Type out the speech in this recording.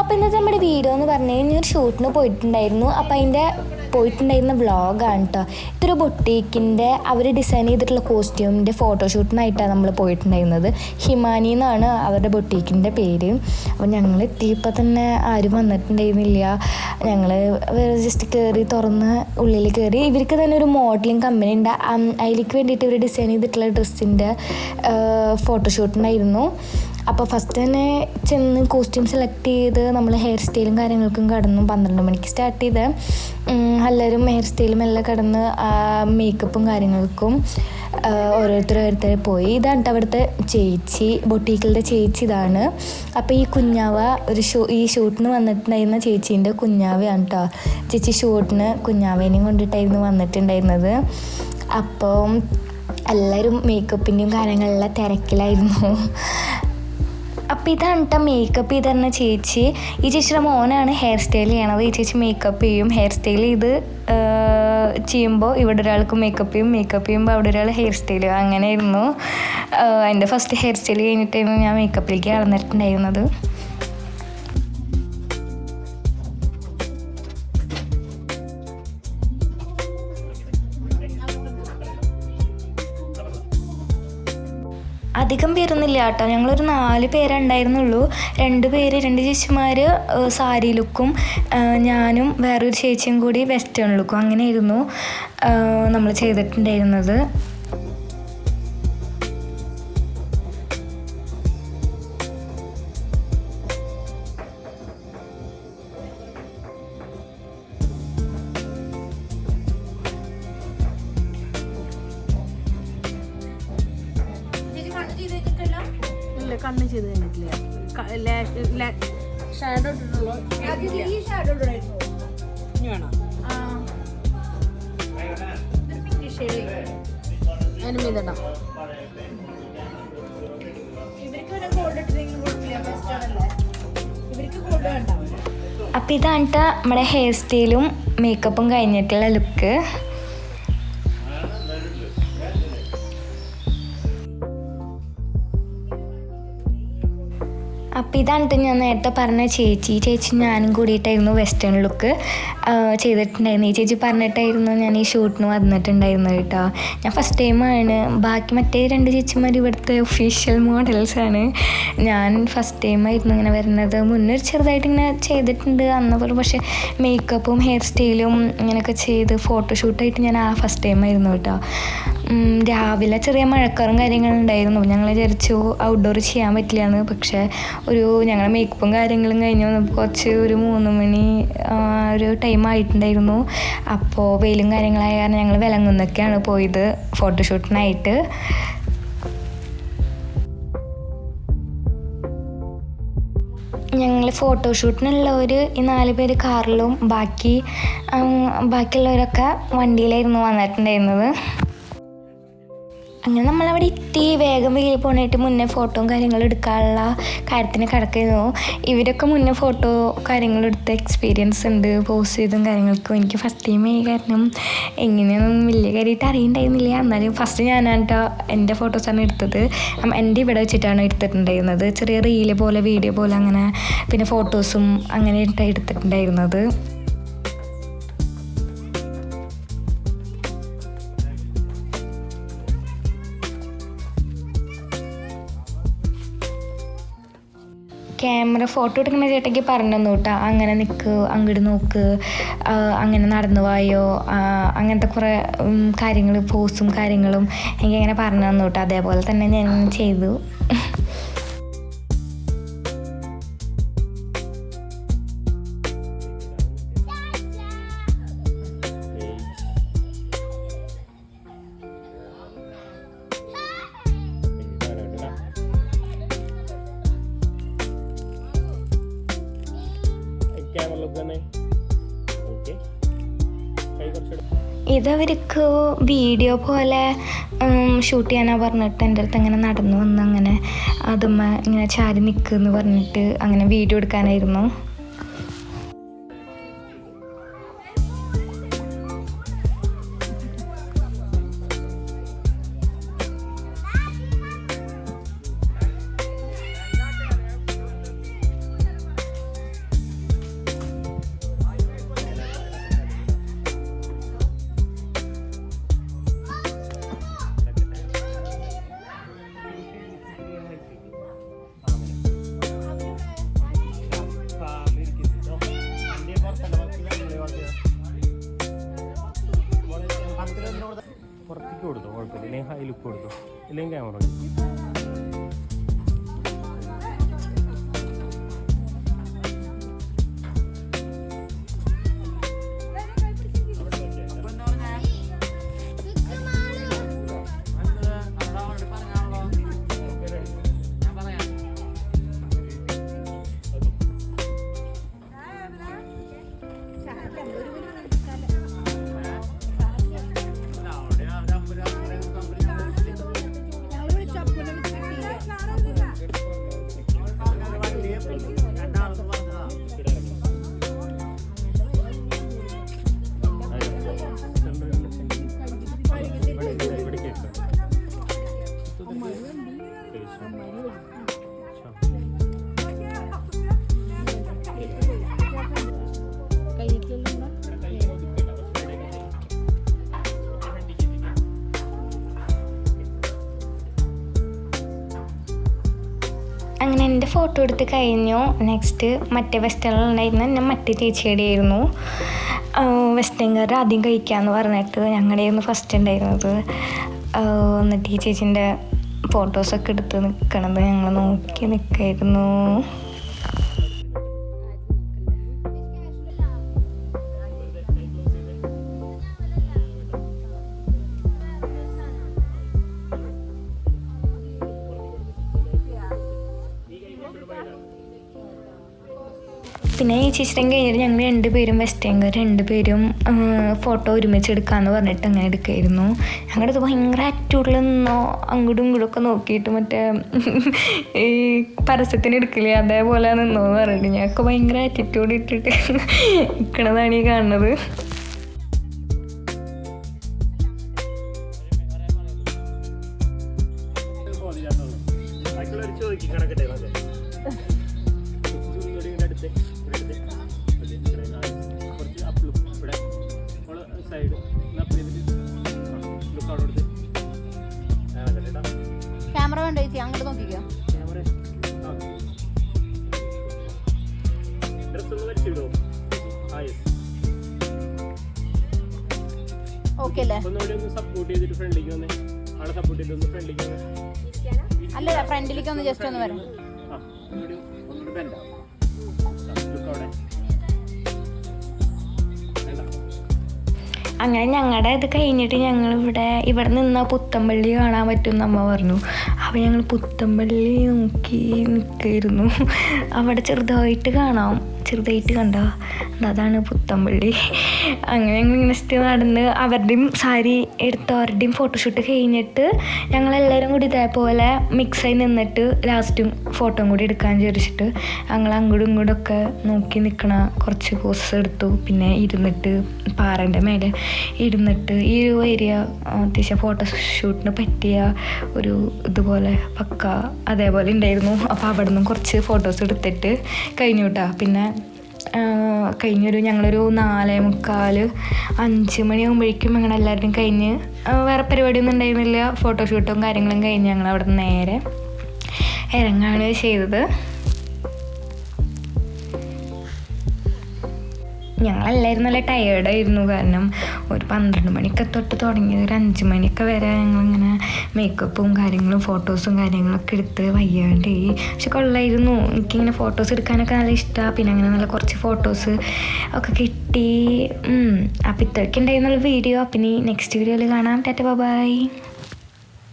അപ്പോൾ ഇന്നത്തെ നമ്മുടെ വീഡിയോ എന്ന് പറഞ്ഞു കഴിഞ്ഞാൽ ഒരു ഷൂട്ടിന് പോയിട്ടുണ്ടായിരുന്നു. അപ്പോൾ അതിൻ്റെ പോയിട്ടുണ്ടായിരുന്ന വ്ളോഗാണ് കേട്ടോ. ഇതൊരു ബൊട്ടീക്കിൻ്റെ അവർ ഡിസൈൻ ചെയ്തിട്ടുള്ള കോസ്റ്റ്യൂമിൻ്റെ ഫോട്ടോഷൂട്ടിനായിട്ടാണ് നമ്മൾ പോയിട്ടുണ്ടായിരുന്നത്. ഹിമാനി എന്നാണ് അവരുടെ ബൊട്ടീക്കിൻ്റെ പേര്. അപ്പോൾ ഞങ്ങൾ എത്തിയപ്പോൾ തന്നെ ആരും വന്നിട്ടുണ്ടായിരുന്നില്ല. ഞങ്ങൾ ജസ്റ്റ് കയറി തുറന്ന് ഉള്ളിൽ കയറി. ഇവർക്ക് തന്നെ ഒരു മോഡലിംഗ് കമ്പനി ഉണ്ട്. അതിലേക്ക് വേണ്ടിയിട്ട് ഇവർ ഡിസൈൻ ചെയ്തിട്ടുള്ള ഡ്രസ്സിൻ്റെ ഫോട്ടോഷൂട്ടുണ്ടായിരുന്നു. അപ്പോൾ ഫസ്റ്റ് തന്നെ ചെന്ന് കോസ്റ്റ്യൂം സെലക്ട് ചെയ്ത് നമ്മൾ ഹെയർ സ്റ്റൈലും കാര്യങ്ങൾക്കും കടന്നു. 12 മണിക്ക് സ്റ്റാർട്ട് ചെയ്ത് എല്ലാവരും ഹെയർ സ്റ്റൈലും എല്ലാം കടന്ന് മേക്കപ്പും കാര്യങ്ങൾക്കും ഓരോരുത്തർ പോയി. ഇതാണ് അവിടുത്തെ ചേച്ചി, ബൊട്ടീക്കിൻ്റെ ചേച്ചി ഇതാണ്. അപ്പോൾ ഈ കുഞ്ഞാവ ഈ ഷൂട്ടിന് വന്നിട്ടുണ്ടായിരുന്ന ചേച്ചീൻ്റെ കുഞ്ഞാവയാണ് കേട്ടോ. ചേച്ചി ഷൂട്ടിന് കുഞ്ഞാവേനെയും കൊണ്ടിട്ടായിരുന്നു വന്നിട്ടുണ്ടായിരുന്നത്. അപ്പോൾ എല്ലാവരും മേക്കപ്പിൻ്റെയും കാര്യങ്ങളെല്ലാം തിരക്കിലായിരുന്നു. അപ്പോൾ ഇതാണ് കേട്ടോ മേക്കപ്പ് ചെയ്ത് തരുന്ന ചേച്ചി. ഈ ചേച്ചിയുടെ മോനാണ് ഹെയർ സ്റ്റൈൽ ചെയ്യണത്. ഈ ചേച്ചി മേക്കപ്പ് ചെയ്യും. ഹെയർ സ്റ്റൈൽ ചെയ്ത് ചെയ്യുമ്പോൾ ഇവിടെ ഒരാൾക്ക് മേക്കപ്പ് ചെയ്യുമ്പോൾ അവിടെ ഒരാൾ ഹെയർ സ്റ്റൈൽ ചെയ്യും. അങ്ങനെയായിരുന്നു. എൻ്റെ ഫസ്റ്റ് ഹെയർ സ്റ്റൈൽ കഴിഞ്ഞിട്ടായിരുന്നു ഞാൻ മേക്കപ്പിലേക്ക് കടന്നിട്ടുണ്ടായിരുന്നത്. അധികം പേരൊന്നുമില്ല കേട്ടോ. ഞങ്ങളൊരു 4 പേരുണ്ടായിരുന്നുള്ളൂ. 2 ചേച്ചിമാർ സാരി ലുക്കും ഞാനും വേറൊരു ചേച്ചിയും കൂടി വെസ്റ്റേൺ ലുക്കും. അങ്ങനെയായിരുന്നു നമ്മൾ ചെയ്തിട്ടുണ്ടായിരുന്നത്. കണ്ണ് ചെയ്ത് കഴിഞ്ഞിട്ടില്ല. ഷാഡോ ഇട്ടിട്ടുള്ളൂ. ഇനി വേണോ? അതിന് മീതിടാം. അപ്പം ഇതാണ് ട്ടോ നമ്മുടെ ഹെയർ സ്റ്റൈലും മേക്കപ്പും കഴിഞ്ഞിട്ടുള്ള ലുക്ക്. അപ്പോൾ ഇതാണ് ഞാൻ നേരത്തെ പറഞ്ഞ ചേച്ചി ഞാനും കൂടിയിട്ടായിരുന്നു വെസ്റ്റേൺ ലുക്ക് ചെയ്തിട്ടുണ്ടായിരുന്നു. ഈ ചേച്ചി പറഞ്ഞിട്ടായിരുന്നു ഞാൻ ഈ ഷൂട്ടിന് വന്നിട്ടുണ്ടായിരുന്നത് കേട്ടോ. ഞാൻ ഫസ്റ്റ് ടൈമാണ്. ബാക്കി മറ്റേ 2 ചേച്ചിമാർ ഇവിടുത്തെ ഒഫീഷ്യൽ മോഡൽസാണ്. ഞാൻ ഫസ്റ്റ് ടൈമായിരുന്നു ഇങ്ങനെ വരുന്നത്. മുന്നേ ചെറുതായിട്ട് ഇങ്ങനെ ചെയ്തിട്ടുണ്ട് അന്നപോലെ. പക്ഷേ മേക്കപ്പും ഹെയർ സ്റ്റൈലും ഇങ്ങനെയൊക്കെ ചെയ്ത് ഫോട്ടോഷൂട്ടായിട്ട് ഞാൻ ഫസ്റ്റ് ടൈമായിരുന്നു കേട്ടോ. രാവിലെ ചെറിയ മഴക്കാറും കാര്യങ്ങളുണ്ടായിരുന്നു. ഞങ്ങൾ വിചാരിച്ചു ഔട്ട്ഡോർ ചെയ്യാൻ പറ്റില്ല എന്ന്. പക്ഷേ ഞങ്ങളുടെ മേക്കപ്പും കാര്യങ്ങളും കഴിഞ്ഞ് വന്നപ്പോൾ ഒരു 3 മണി ഒരു ടൈം ആയിട്ടുണ്ടായിരുന്നു. അപ്പോൾ വെയിലും കാര്യങ്ങളായ കാരണം ഞങ്ങൾ വിലങ്ങുന്നൊക്കെയാണ് പോയത് ഫോട്ടോഷൂട്ടിനായിട്ട്. ഞങ്ങൾ ഫോട്ടോഷൂട്ടിനുള്ളവർ ഈ 4 പേര് കാറിലും ബാക്കിയുള്ളവരൊക്കെ വണ്ടിയിലായിരുന്നു വന്നിട്ടുണ്ടായിരുന്നത്. അങ്ങനെ നമ്മളവിടെ എത്തി. വേഗം വെയിൽ പോകാനായിട്ട് മുന്നേ ഫോട്ടോയും കാര്യങ്ങളും എടുക്കാനുള്ള കാര്യത്തിന് കിടക്കുന്നു. ഇവരൊക്കെ മുന്നേ ഫോട്ടോ കാര്യങ്ങളെടുത്ത എക്സ്പീരിയൻസ് ഉണ്ട്. പോസ്റ്റ് ചെയ്തും കാര്യങ്ങൾക്കും. എനിക്ക് ഫസ്റ്റ് ടൈം ആയി കാരണം എങ്ങനെയൊന്നും വലിയ കാര്യമായിട്ട് അറിയണ്ടായിരുന്നില്ല. എന്നാലും ഫസ്റ്റ് ഞാനാണ് കേട്ടോ എൻ്റെ ഫോട്ടോസാണ് എടുത്തത്. എൻ്റെ ഇവിടെ വെച്ചിട്ടാണ് എടുത്തിട്ടുണ്ടായിരുന്നത്. ചെറിയ റീല് പോലെ വീഡിയോ പോലെ അങ്ങനെ. പിന്നെ ഫോട്ടോസും അങ്ങനെ എടുത്തിട്ടുണ്ടായിരുന്നത്. ക്യാമറ ഫോട്ടോ എടുക്കുന്ന ചേട്ടയ്ക്ക് പറഞ്ഞു തന്നു കേട്ടോ. അങ്ങനെ നിൽക്ക്, അങ്ങോട്ട് നോക്ക്, അങ്ങനെ നടന്നു പോയോ, അങ്ങനത്തെ കുറേ കാര്യങ്ങൾ പോസും കാര്യങ്ങളും എനിക്കങ്ങനെ പറഞ്ഞു തന്നു കേട്ടോ. അതേപോലെ തന്നെ ഞാൻ ചെയ്തു. ഇതവർക്ക് വീഡിയോ പോലെ ഷൂട്ട് ചെയ്യാനാണ് പറഞ്ഞിട്ട് എൻ്റെ അടുത്ത് അങ്ങനെ നടന്നു വന്ന് അങ്ങനെ അതുമ്മ ഇങ്ങനെ ചാരി നിൽക്കുമെന്ന് പറഞ്ഞിട്ട് അങ്ങനെ വീഡിയോ എടുക്കാനായിരുന്നു. കുഴപ്പമില്ല. ഇല്ലെങ്കിൽ ഹൈ ലുക്ക് കൊടുത്തു, ഇല്ലെങ്കിൽ ക്യാമറ. അങ്ങനെ എൻ്റെ ഫോട്ടോ എടുത്ത് കഴിഞ്ഞു. നെക്സ്റ്റ് മറ്റേ വെസ്റ്റേണിലുണ്ടായിരുന്ന ഞാൻ മറ്റേ ചേച്ചിയുടെ ആയിരുന്നു. വെസ്റ്റേൺകാർ ആദ്യം കഴിക്കാമെന്ന് പറഞ്ഞിട്ട് ഞങ്ങളുടെ ആയിരുന്നു ഫസ്റ്റ് ഉണ്ടായിരുന്നത്. എന്നിട്ട് ഈ ചേച്ചീൻ്റെ ഫോട്ടോസൊക്കെ എടുത്ത് നിൽക്കണത് ഞങ്ങൾ നോക്കി നിൽക്കായിരുന്നു. പിന്നെ ഈ ചേച്ചിയും കഴിഞ്ഞിട്ട് ഞങ്ങൾ രണ്ടുപേരും വെസ്റ്റേൺകാർ രണ്ടുപേരും ഫോട്ടോ ഒരുമിച്ച് എടുക്കാമെന്ന് പറഞ്ഞിട്ട് അങ്ങനെ എടുക്കുമായിരുന്നു. ഞങ്ങളുടെ അടുത്ത് ഭയങ്കര ആറ്റിറ്റ്യൂഡിൽ നിന്നോ അങ്ങോട്ടും ഇങ്ങോട്ടും ഒക്കെ നോക്കിയിട്ട് മറ്റേ ഈ പരസ്യത്തിന് എടുക്കില്ലേ അതേപോലെ നിന്നോ എന്ന് പറഞ്ഞിട്ട് ഞങ്ങൾക്ക് ഭയങ്കര ആറ്റിറ്റ്യൂഡ് ഇട്ടിട്ട് നിൽക്കണതാണ് ഈ കാണുന്നത്. ക്യാമറ വേണ്ട ചേച്ചി, അങ്ങോട്ട് നോക്കിക്കോ. ഓക്കെ അല്ലേ? അല്ല ഫ്രണ്ടിലേക്ക് ഒന്ന് ജസ്റ്റ് ഒന്ന് വരാം. അങ്ങനെ ഞങ്ങളുടെ ഇത് കഴിഞ്ഞിട്ട് ഇവിടെ നിന്ന് പുത്തമ്പള്ളി കാണാൻ പറ്റുമെന്ന് അമ്മ പറഞ്ഞു. അപ്പോൾ ഞങ്ങൾ പുത്തമ്പള്ളി നോക്കി നിൽക്കായിരുന്നു. അവിടെ ചെറുതായിട്ട് കണ്ട അതാണ് പുത്തമ്പള്ളി. അങ്ങനെ ഞങ്ങൾ ഇങ്ങനെ നടന്ന് അവരുടെയും സാരി എടുത്തവരുടെയും ഫോട്ടോഷൂട്ട് കഴിഞ്ഞിട്ട് ഞങ്ങളെല്ലാവരും കൂടി ഇതേപോലെ മിക്സായി നിന്നിട്ട് ലാസ്റ്റും ഫോട്ടോ കൂടി എടുക്കാൻ വിചാരിച്ചിട്ട് ഞങ്ങൾ അങ്ങോട്ടും ഇങ്ങോട്ടൊക്കെ നോക്കി നിൽക്കണ കുറച്ച് പോസസ് എടുത്തു. പിന്നെ ഇരുന്നിട്ട് പാറേൻ്റെ മേലെ ഇരുന്നിട്ട് ഈ ഒരു ഏരിയ അത്യാവശ്യം ഫോട്ടോഷൂട്ടിന് പറ്റിയ ഒരു ഇതുപോലെ പക്ക അതേപോലെ ഉണ്ടായിരുന്നു. അപ്പോൾ അവിടെ നിന്നും കുറച്ച് ഫോട്ടോസ് എടുത്തിട്ട് കഴിഞ്ഞു കേട്ടോ. പിന്നെ ഞങ്ങളൊരു 4:45 5 മണിയാകുമ്പോഴേക്കും ഞങ്ങൾ എല്ലാവരുടെയും കഴിഞ്ഞ് വേറെ പരിപാടിയൊന്നും ഉണ്ടായിരുന്നില്ല. ഫോട്ടോഷൂട്ടും കാര്യങ്ങളും കഴിഞ്ഞ് ഞങ്ങൾ അവിടെ നിന്ന് നേരെ ഇറങ്ങുകയാണ് ചെയ്തത്. ഞങ്ങളെല്ലാവരും നല്ല ടയേർഡായിരുന്നു. കാരണം ഒരു 12 മണിക്ക് തൊട്ട് തുടങ്ങിയത് ഒരു 5 മണിയൊക്കെ വരെ ഞങ്ങളിങ്ങനെ മേക്കപ്പും കാര്യങ്ങളും ഫോട്ടോസും കാര്യങ്ങളൊക്കെ എടുത്ത് വയ്യാണ്ടേ. പക്ഷെ കൊള്ളായിരുന്നു. എനിക്കിങ്ങനെ ഫോട്ടോസ് എടുക്കാനൊക്കെ നല്ല ഇഷ്ടമാണ്. പിന്നെ അങ്ങനെ നല്ല കുറച്ച് ഫോട്ടോസ് ഒക്കെ കിട്ടി. അപ്പോൾ ഇത്രയൊക്കെ ഉണ്ടായിരുന്നുള്ള വീഡിയോ. പിന്നെ നെക്സ്റ്റ് വീഡിയോയിൽ കാണാം. ടാറ്റ ബൈ.